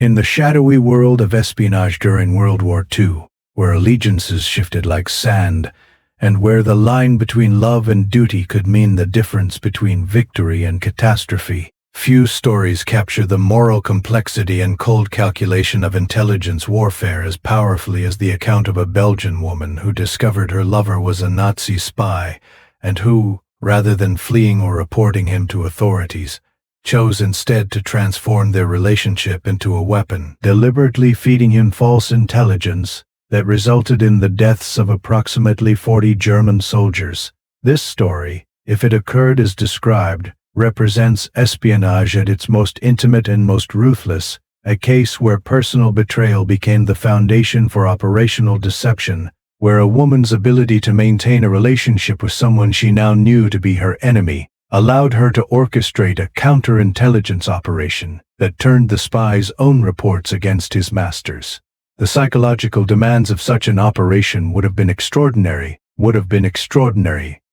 In the shadowy world of espionage during World War II, where allegiances shifted like sand, and where the line between love and duty could mean the difference between victory and catastrophe, few stories capture the moral complexity and cold calculation of intelligence warfare as powerfully as the account of a Belgian woman who discovered her lover was a Nazi spy, and who, rather than fleeing or reporting him to authorities, chose instead to transform their relationship into a weapon, deliberately feeding him false intelligence that resulted in the deaths of approximately 40 German soldiers. This story, if it occurred as described, represents espionage at its most intimate and most ruthless, a case where personal betrayal became the foundation for operational deception, where a woman's ability to maintain a relationship with someone she now knew to be her enemy allowed her to orchestrate a counterintelligence operation that turned the spy's own reports against his masters. The psychological demands of such an operation would have been extraordinary,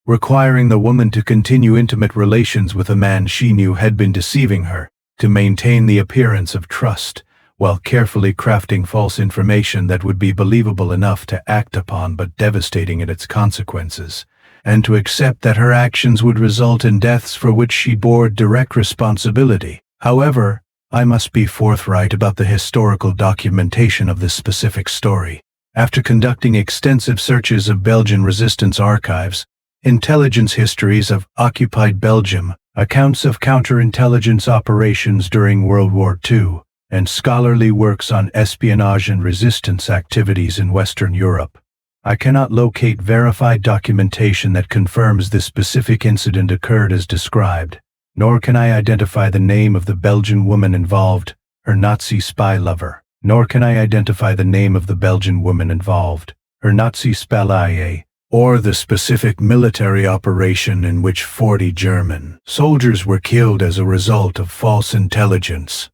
requiring the woman to continue intimate relations with a man she knew had been deceiving her, to maintain the appearance of trust, while carefully crafting false information that would be believable enough to act upon but devastating in its consequences, and to accept that her actions would result in deaths for which she bore direct responsibility. However, I must be forthright about the historical documentation of this specific story. After conducting extensive searches of Belgian resistance archives, intelligence histories of occupied Belgium, accounts of counterintelligence operations during World War II, and scholarly works on espionage and resistance activities in Western Europe, I cannot locate verified documentation that confirms this specific incident occurred as described, nor can I identify the name of the Belgian woman involved, her Nazi spy lover, or the specific military operation in which 40 German soldiers were killed as a result of false intelligence.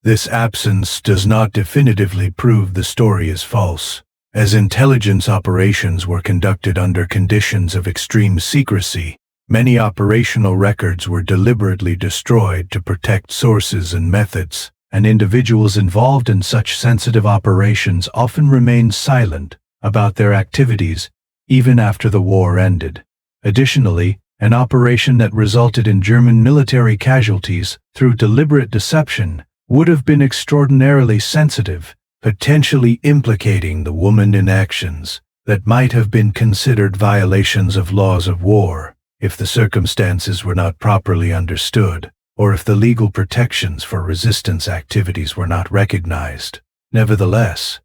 This absence does not definitively prove the story is false, as intelligence operations were conducted under conditions of extreme secrecy. Many operational records were deliberately destroyed to protect sources and methods, and individuals involved in such sensitive operations often remained silent about their activities even after the war ended. Additionally, an operation that resulted in German military casualties through deliberate deception would have been extraordinarily sensitive, potentially implicating the woman in actions that might have been considered violations of laws of war if the circumstances were not properly understood, or if the legal protections for resistance activities were not recognized. Nevertheless,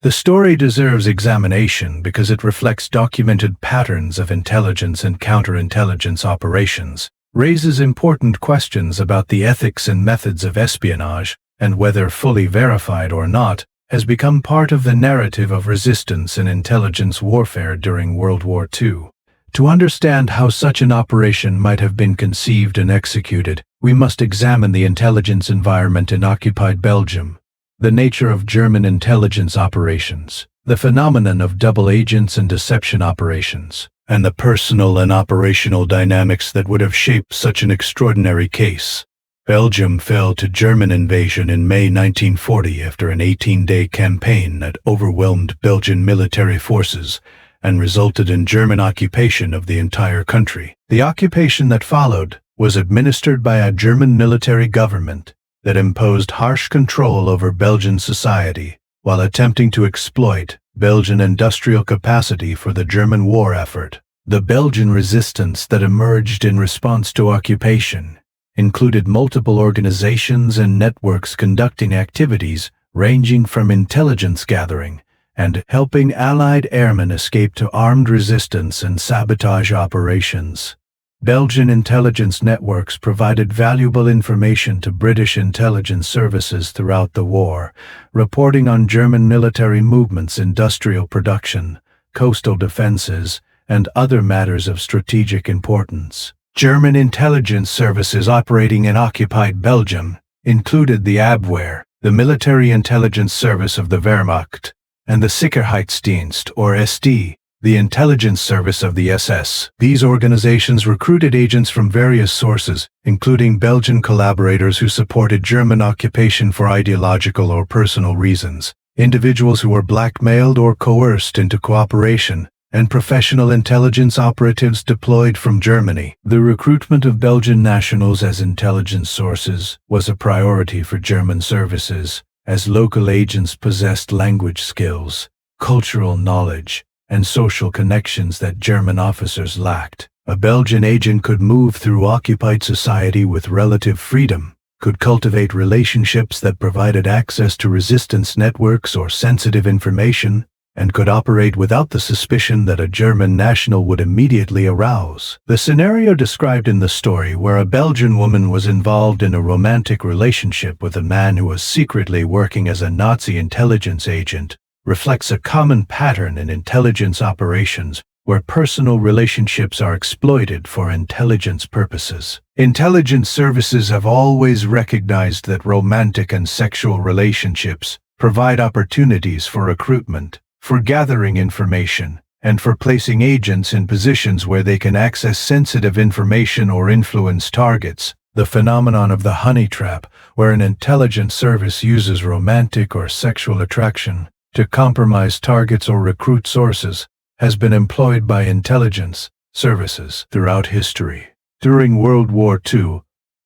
the story deserves examination because it reflects documented patterns of intelligence and counterintelligence operations, raises important questions about the ethics and methods of espionage, and whether fully verified or not, has become part of the narrative of resistance and intelligence warfare during World War II. To understand how such an operation might have been conceived and executed, we must examine the intelligence environment in occupied Belgium, the nature of German intelligence operations, the phenomenon of double agents and deception operations, and the personal and operational dynamics that would have shaped such an extraordinary case. Belgium fell to German invasion in May 1940 after an 18-day campaign that overwhelmed Belgian military forces and resulted in German occupation of the entire country. The occupation that followed was administered by a German military government that imposed harsh control over Belgian society while attempting to exploit Belgian industrial capacity for the German war effort. The Belgian resistance that emerged in response to occupation included multiple organizations and networks conducting activities ranging from intelligence gathering and helping Allied airmen escape to armed resistance and sabotage operations. Belgian intelligence networks provided valuable information to British intelligence services throughout the war, reporting on German military movements, industrial production, coastal defenses, and other matters of strategic importance. German intelligence services operating in occupied Belgium included the Abwehr, the Military Intelligence Service of the Wehrmacht, and the Sicherheitsdienst, or SD, the intelligence service of the SS. These organizations recruited agents from various sources, including Belgian collaborators who supported German occupation for ideological or personal reasons, individuals who were blackmailed or coerced into cooperation, and professional intelligence operatives deployed from Germany. The recruitment of Belgian nationals as intelligence sources was a priority for German services, as local agents possessed language skills, cultural knowledge, and social connections that German officers lacked. A Belgian agent could move through occupied society with relative freedom, could cultivate relationships that provided access to resistance networks or sensitive information, and could operate without the suspicion that a German national would immediately arouse. The scenario described in the story, where a Belgian woman was involved in a romantic relationship with a man who was secretly working as a Nazi intelligence agent, reflects a common pattern in intelligence operations where personal relationships are exploited for intelligence purposes. Intelligence services have always recognized that romantic and sexual relationships provide opportunities for recruitment, for gathering information, and for placing agents in positions where they can access sensitive information or influence targets. The phenomenon of the honey trap, where an intelligence service uses romantic or sexual attraction to compromise targets or recruit sources, has been employed by intelligence services throughout history. During World War II,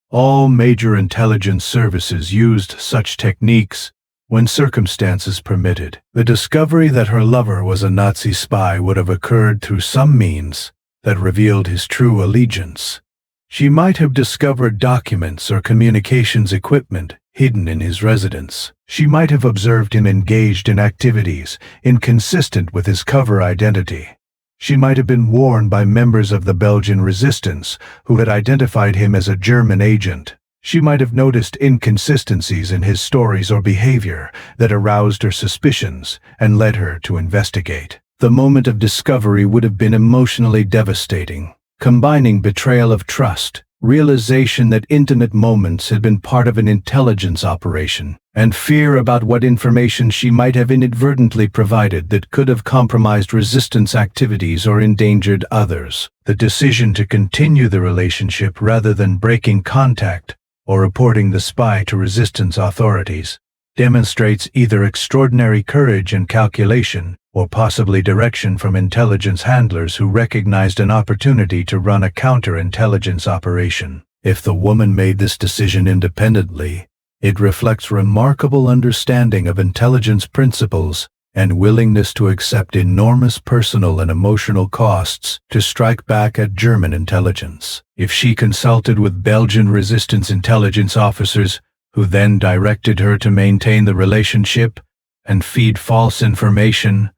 all major intelligence services used such techniques when circumstances permitted. The discovery that her lover was a Nazi spy would have occurred through some means that revealed his true allegiance. She might have discovered documents or communications equipment hidden in his residence. She might have observed him engaged in activities inconsistent with his cover identity. She might have been warned by members of the Belgian resistance who had identified him as a German agent. She might have noticed inconsistencies in his stories or behavior that aroused her suspicions and led her to investigate. The moment of discovery would have been emotionally devastating, combining betrayal of trust, realization that intimate moments had been part of an intelligence operation, and fear about what information she might have inadvertently provided that could have compromised resistance activities or endangered others. The decision to continue the relationship rather than breaking contact or reporting the spy to resistance authorities demonstrates either extraordinary courage and calculation, or possibly direction from intelligence handlers who recognized an opportunity to run a counter-intelligence operation. If the woman made this decision independently, it reflects remarkable understanding of intelligence principles and willingness to accept enormous personal and emotional costs to strike back at German intelligence. If she consulted with Belgian resistance intelligence officers, who then directed her to maintain the relationship and feed false information,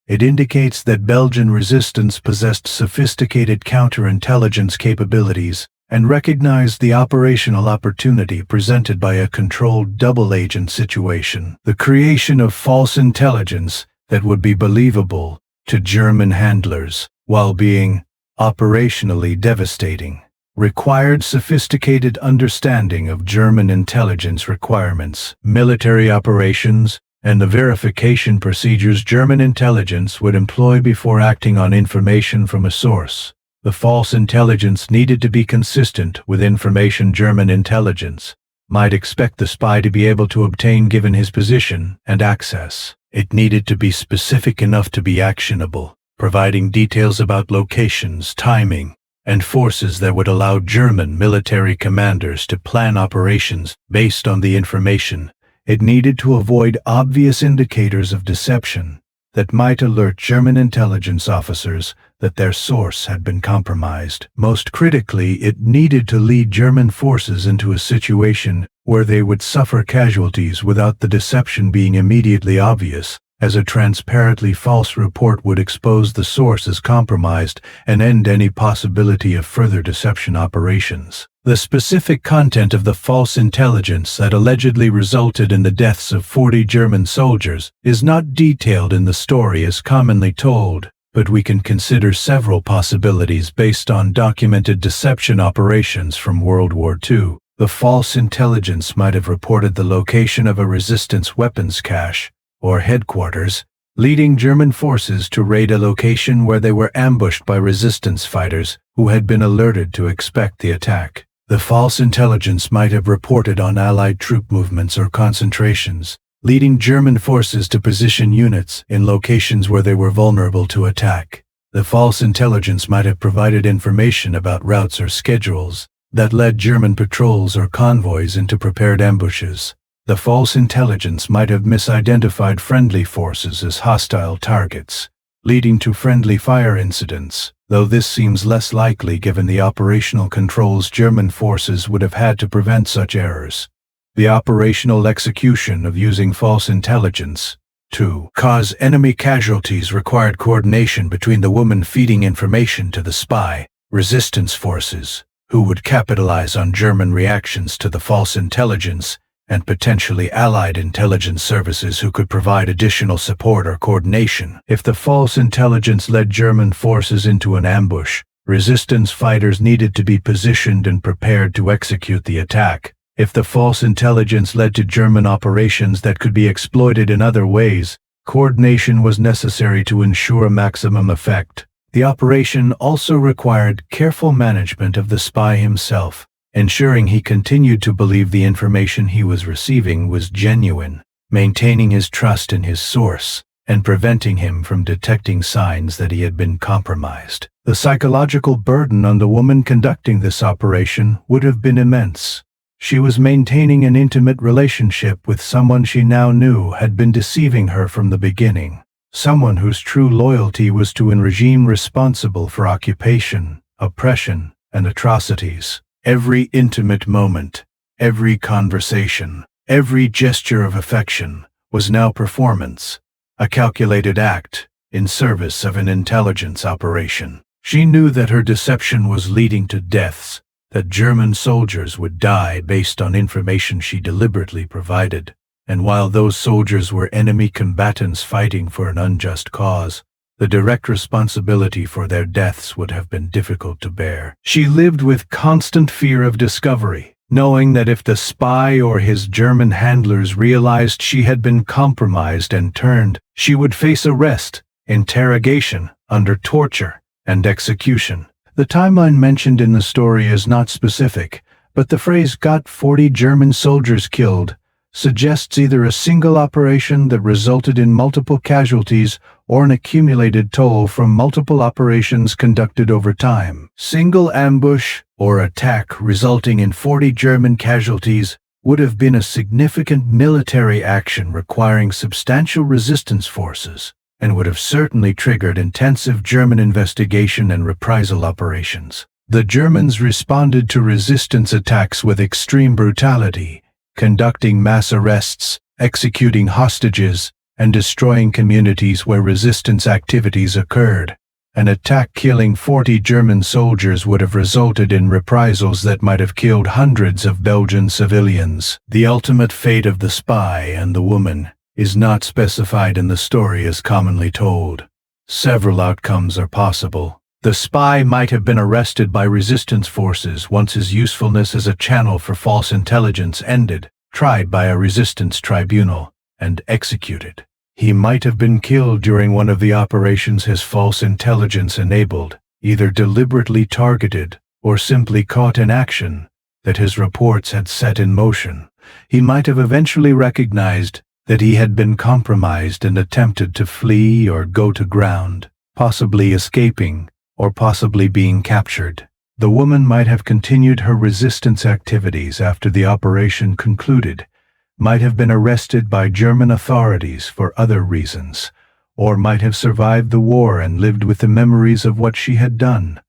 it indicates that Belgian resistance possessed sophisticated counterintelligence capabilities and recognized the operational opportunity presented by a controlled double-agent situation. The creation of false intelligence that would be believable to German handlers while being operationally devastating required sophisticated understanding of German intelligence requirements, military operations, and the verification procedures German intelligence would employ before acting on information from a source. The false intelligence needed to be consistent with information German intelligence might expect the spy to be able to obtain given his position and access. It needed to be specific enough to be actionable, providing details about locations, timing, and forces that would allow German military commanders to plan operations based on the information. It needed to avoid obvious indicators of deception that might alert German intelligence officers that their source had been compromised. Most critically, it needed to lead German forces into a situation where they would suffer casualties without the deception being immediately obvious, as a transparently false report would expose the source as compromised and end any possibility of further deception operations. The specific content of the false intelligence that allegedly resulted in the deaths of 40 German soldiers is not detailed in the story as commonly told, but we can consider several possibilities based on documented deception operations from World War II. The false intelligence might have reported the location of a resistance weapons cache or headquarters leading German forces to raid a location where they were ambushed by resistance fighters who had been alerted to expect the attack. The false intelligence might have reported on Allied troop movements or concentrations, leading German forces to position units in locations where they were vulnerable to attack. The false intelligence might have provided information about routes or schedules that led German patrols or convoys into prepared ambushes. The false intelligence might have misidentified friendly forces as hostile targets, leading to friendly fire incidents, though this seems less likely given the operational controls German forces would have had to prevent such errors. The operational execution of using false intelligence to cause enemy casualties required coordination between the woman feeding information to the spy, resistance forces, who would capitalize on German reactions to the false intelligence, and potentially Allied intelligence services who could provide additional support or coordination. If the false intelligence led German forces into an ambush, resistance fighters needed to be positioned and prepared to execute the attack. If the false intelligence led to German operations that could be exploited in other ways, coordination was necessary to ensure maximum effect. The operation also required careful management of the spy himself, ensuring he continued to believe the information he was receiving was genuine, maintaining his trust in his source, and preventing him from detecting signs that he had been compromised. The psychological burden on the woman conducting this operation would have been immense. She was maintaining an intimate relationship with someone she now knew had been deceiving her from the beginning, someone whose true loyalty was to a regime responsible for occupation, oppression, and atrocities. Every intimate moment, every conversation, every gesture of affection was now performance, a calculated act in service of an intelligence operation. She knew that her deception was leading to deaths, that German soldiers would die based on information she deliberately provided, and while those soldiers were enemy combatants fighting for an unjust cause, the direct responsibility for their deaths would have been difficult to bear. She lived with constant fear of discovery, knowing that if the spy or his German handlers realized she had been compromised and turned, she would face arrest, interrogation, under torture, and execution. The timeline mentioned in the story is not specific, but the phrase "got 40 German soldiers killed" suggests either a single operation that resulted in multiple casualties or an accumulated toll from multiple operations conducted over time. Single ambush or attack resulting in 40 German casualties would have been a significant military action requiring substantial resistance forces, and would have certainly triggered intensive German investigation and reprisal operations. The Germans responded to resistance attacks with extreme brutality, conducting mass arrests, executing hostages, and destroying communities where resistance activities occurred. An attack killing 40 German soldiers would have resulted in reprisals that might have killed hundreds of Belgian civilians. The ultimate fate of the spy and the woman is not specified in the story as commonly told. Several outcomes are possible. The spy might have been arrested by resistance forces once his usefulness as a channel for false intelligence ended, tried by a resistance tribunal, and executed. He might have been killed during one of the operations his false intelligence enabled, either deliberately targeted or simply caught in action that his reports had set in motion. He might have eventually recognized that he had been compromised and attempted to flee or go to ground, possibly escaping or possibly being captured. The woman might have continued her resistance activities after the operation concluded, might have been arrested by German authorities for other reasons, or might have survived the war and lived with the memories of what she had done.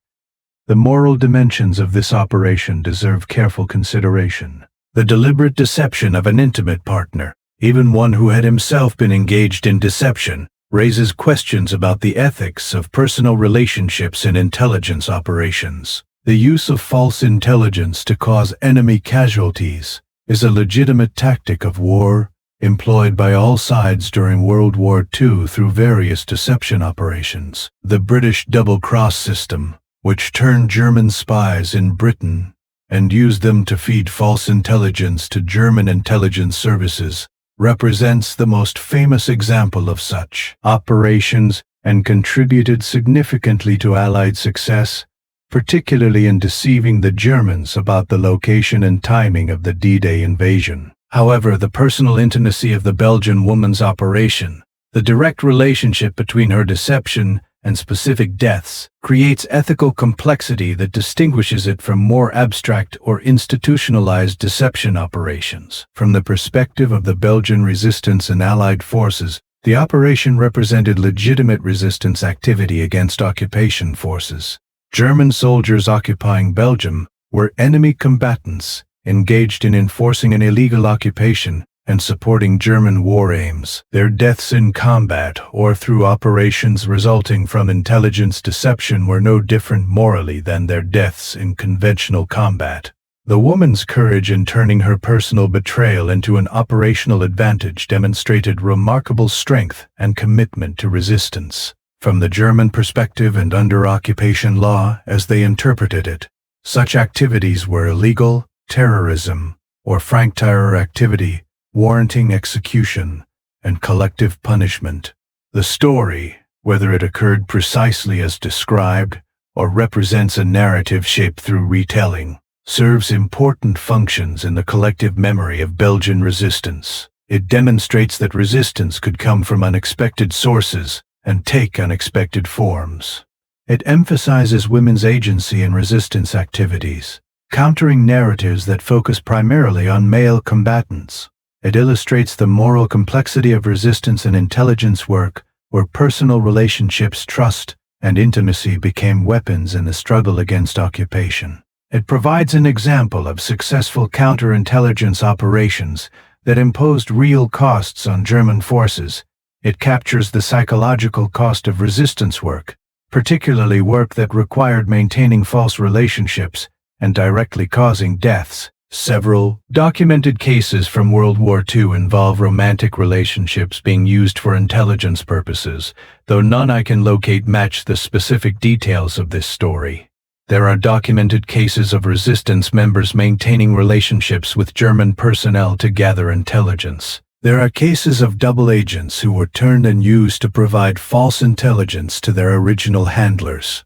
The moral dimensions of this operation deserve careful consideration. The deliberate deception of an intimate partner, even one who had himself been engaged in deception, raises questions about the ethics of personal relationships in intelligence operations. The use of false intelligence to cause enemy casualties is a legitimate tactic of war, employed by all sides during World War II through various deception operations. The British double-cross system, which turned German spies in Britain and used them to feed false intelligence to German intelligence services, represents the most famous example of such operations and contributed significantly to Allied success, particularly in deceiving the Germans about the location and timing of the D-Day invasion. However, the personal intimacy of the Belgian woman's operation, the direct relationship between her deception and specific deaths, creates ethical complexity that distinguishes it from more abstract or institutionalized deception operations. From the perspective of the Belgian resistance and Allied forces, the operation represented legitimate resistance activity against occupation forces. German soldiers occupying Belgium were enemy combatants engaged in enforcing an illegal occupation and supporting German war aims. Their deaths in combat or through operations resulting from intelligence deception were no different morally than their deaths in conventional combat. The woman's courage in turning her personal betrayal into an operational advantage demonstrated remarkable strength and commitment to resistance. From the German perspective and under occupation law, as they interpreted it, such activities were illegal, terrorism, or frank terror activity, warranting execution and collective punishment. The story, whether it occurred precisely as described or represents a narrative shaped through retelling, serves important functions in the collective memory of Belgian resistance. It demonstrates that resistance could come from unexpected sources and take unexpected forms. It emphasizes women's agency in resistance activities, countering narratives that focus primarily on male combatants. It illustrates the moral complexity of resistance and intelligence work, where personal relationships, trust, and intimacy became weapons in the struggle against occupation. It provides an example of successful counterintelligence operations that imposed real costs on German forces. It captures the psychological cost of resistance work, particularly work that required maintaining false relationships and directly causing deaths. Several documented cases from World War II involve romantic relationships being used for intelligence purposes, though none I can locate match the specific details of this story. There are documented cases of resistance members maintaining relationships with German personnel to gather intelligence. There are cases of double agents who were turned and used to provide false intelligence to their original handlers.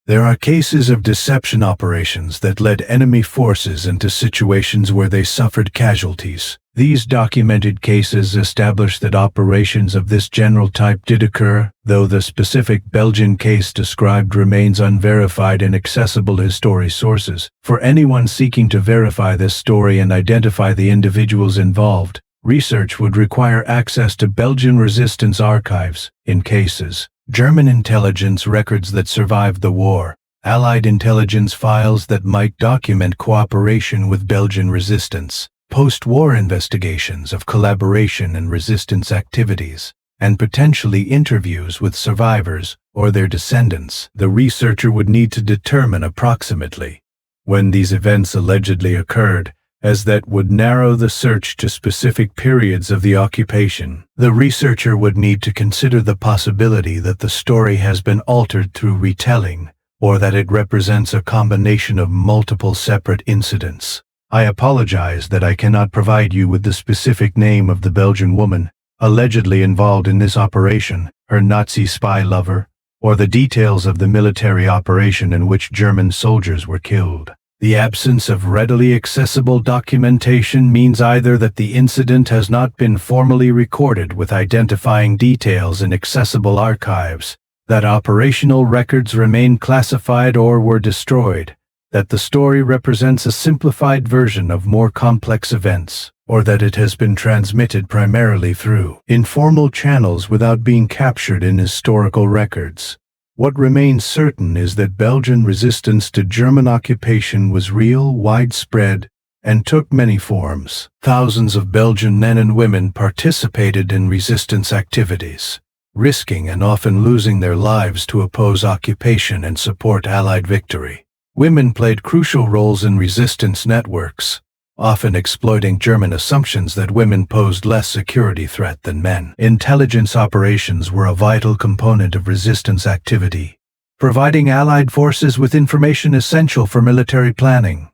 There are cases of deception operations that led enemy forces into situations where they suffered casualties. These documented cases establish that operations of this general type did occur, though the specific Belgian case described remains unverified in accessible history sources. For anyone seeking to verify this story and identify the individuals involved, research would require access to Belgian resistance archives. In cases, German intelligence records that survived the war, Allied intelligence files that might document cooperation with Belgian resistance, post-war investigations of collaboration and resistance activities, and potentially interviews with survivors or their descendants. The researcher would need to determine approximately when these events allegedly occurred, as that would narrow the search to specific periods of the occupation. The researcher would need to consider the possibility that the story has been altered through retelling, or that it represents a combination of multiple separate incidents. I apologize that I cannot provide you with the specific name of the Belgian woman allegedly involved in this operation, her Nazi spy lover, or the details of the military operation in which German soldiers were killed. The absence of readily accessible documentation means either that the incident has not been formally recorded with identifying details in accessible archives, that operational records remain classified or were destroyed, that the story represents a simplified version of more complex events, or that it has been transmitted primarily through informal channels without being captured in historical records. What remains certain is that Belgian resistance to German occupation was real, widespread, and took many forms. Thousands of Belgian men and women participated in resistance activities, risking and often losing their lives to oppose occupation and support Allied victory. Women played crucial roles in resistance networks, often exploiting German assumptions that women posed less security threat than men. Intelligence operations were a vital component of resistance activity, providing Allied forces with information essential for military planning.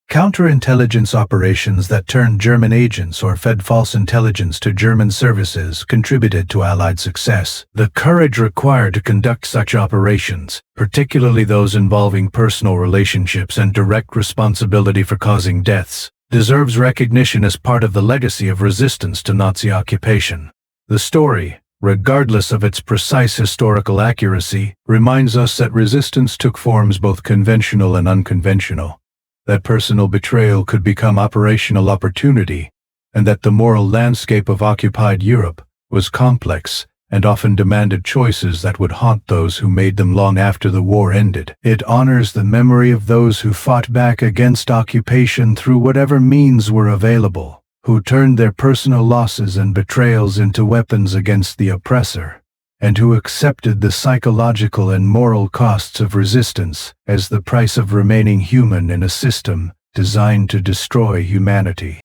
Counterintelligence operations that turned German agents or fed false intelligence to German services contributed to Allied success. The courage required to conduct such operations, particularly those involving personal relationships and direct responsibility for causing deaths, deserves recognition as part of the legacy of resistance to Nazi occupation. The story, regardless of its precise historical accuracy, reminds us that resistance took forms both conventional and unconventional, that personal betrayal could become operational opportunity, and that the moral landscape of occupied Europe was complex and often demanded choices that would haunt those who made them long after the war ended. It honors the memory of those who fought back against occupation through whatever means were available, who turned their personal losses and betrayals into weapons against the oppressor, and who accepted the psychological and moral costs of resistance as the price of remaining human in a system designed to destroy humanity.